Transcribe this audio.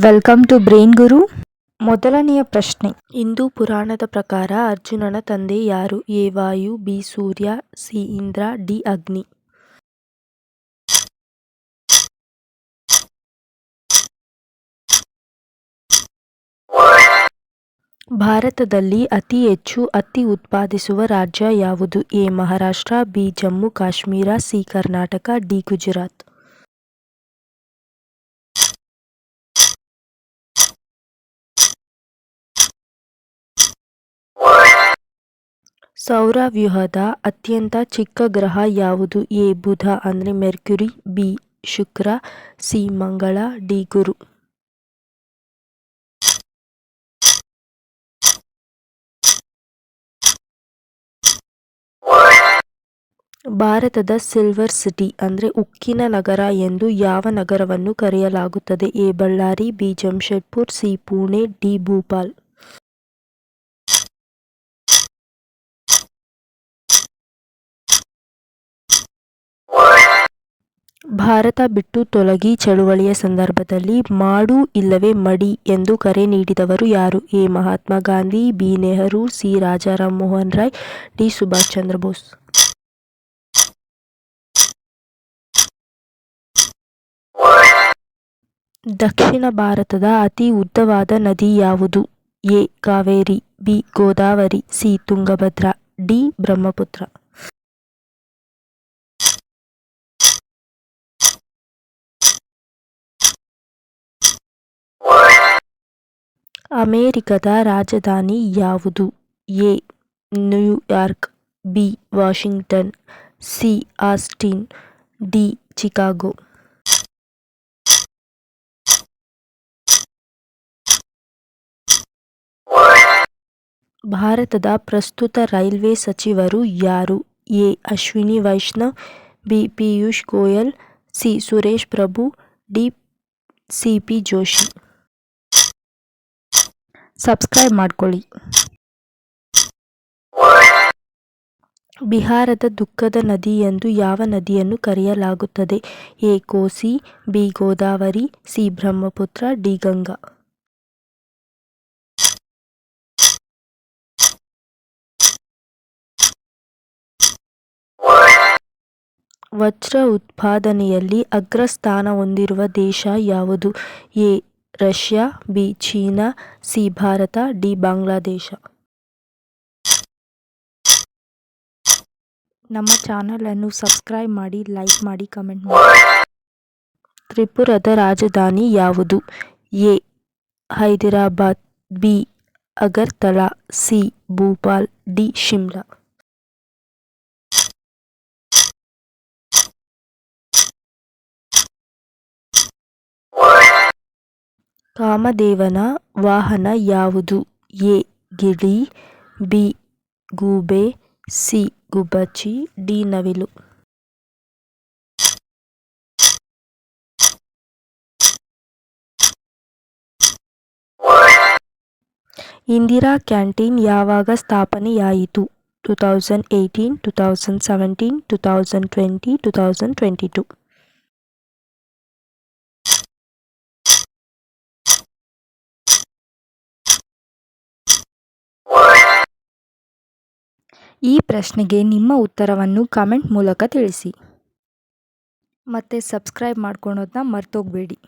Welcome to brain ಗುರು. ಮೊದಲನೆಯ ಪ್ರಶ್ನೆ. ಹಿಂದೂ ಪುರಾಣದ ಪ್ರಕಾರ ಅರ್ಜುನನ ತಂದೆ ಯಾರು? A Vayu, B Surya, C Indra, D Agni. ಭಾರತದಲ್ಲಿ ಅತಿ ಹೆಚ್ಚು ಹತ್ತಿ ಉತ್ಪಾದಿಸುವ ರಾಜ್ಯ ಯಾವುದು? A Maharashtra, B Jammu Kashmir, C Karnataka, D Gujarat. ಸೌರವ್ಯೂಹದ ಅತ್ಯಂತ ಚಿಕ್ಕ ಗ್ರಹ ಯಾವುದು? ಎ ಬುಧ ಅಂದರೆ Mercury, B Shukra, C Mangal, D Guru. ಭಾರತದ ಸಿಲ್ವರ್ ಸಿಟಿ ಅಂದರೆ ಉಕ್ಕಿನ ನಗರ ಎಂದು ಯಾವ ನಗರವನ್ನು ಕರೆಯಲಾಗುತ್ತದೆ? A Ballari, B Jamshedpur, C Pune, D Bhopal. Bharat ಬಿಟ್ಟು ತೊಲಗಿ ಚಳುವಳಿಯ ಸಂದರ್ಭದಲ್ಲಿ ಮಾಡು ಇಲ್ಲವೇ ಮಡಿ ಎಂದು ಕರೆ ನೀಡಿದವರು ಯಾರು? A Mahatma Gandhi, B Nehru, C Rajaram Mohan Roy, D Subhash Chandra Bose. ದಕ್ಷಿಣ ಭಾರತದ ಅತಿ ಉದ್ದವಾದ ನದಿ ಯಾವುದು? A Kaveri, B Godavari, C Tungabhadra, D Brahmaputra. ಅಮೆರಿಕದ ರಾಜಧಾನಿ ಯಾವುದು? A New York, B Washington, C Austin, D Chicago. ಭಾರತದ ಪ್ರಸ್ತುತ ರೈಲ್ವೆ ಸಚಿವರು ಯಾರು? A Ashwini Vaishnaw, B Piyush Goyal, C Suresh Prabhu, D C P Joshi. Subscribe ಮಾಡ್ಕೊಳ್ಳಿ. ಬಿಹಾರದ ದುಃಖದ ನದಿ ಎಂದು ಯಾವ ನದಿಯನ್ನು ಕರೆಯಲಾಗುತ್ತದೆ? A Kosi, B Godavari, C Brahmaputra, D Ganga. ವಜ್ರ ಉತ್ಪಾದನೆಯಲ್ಲಿ ಅಗ್ರಸ್ಥಾನ ಹೊಂದಿರುವ ದೇಶ ಯಾವುದು? A Russia, B China, C Bharat, D Bangladesh. ನಮ್ಮ ಚಾನಲನ್ನು ಸಬ್ಸ್ಕ್ರೈಬ್ ಮಾಡಿ, ಲೈಕ್ ಮಾಡಿ, ಕಮೆಂಟ್ ಮಾಡಿ. ತ್ರಿಪುರದ ರಾಜಧಾನಿ ಯಾವುದು? A Hyderabad, B Agartala, C Bhopal, D Shimla. ಕಾಮದೇವನ ವಾಹನ ಯಾವುದು? ಎ ಗಿಳಿ, ಬಿ ಗೂಬೆ, ಸಿ ಗುಬ್ಬಚ್ಚಿ, ಡಿ ನವಿಲು. ಇಂದಿರಾ ಕ್ಯಾಂಟೀನ್ ಯಾವಾಗ ಸ್ಥಾಪನೆಯಾಯಿತು? 2018, 2017, 2020, 2022. ಈ ಪ್ರಶ್ನೆಗೆ ನಿಮ್ಮ ಉತ್ತರವನ್ನು ಕಮೆಂಟ್ ಮೂಲಕ ತಿಳಿಸಿ. ಮತ್ತೆ ಸಬ್ಸ್ಕ್ರೈಬ್ ಮಾಡ್ಕೊಳೋದನ್ನ ಮರ್ತೋಗ್ಬೇಡಿ.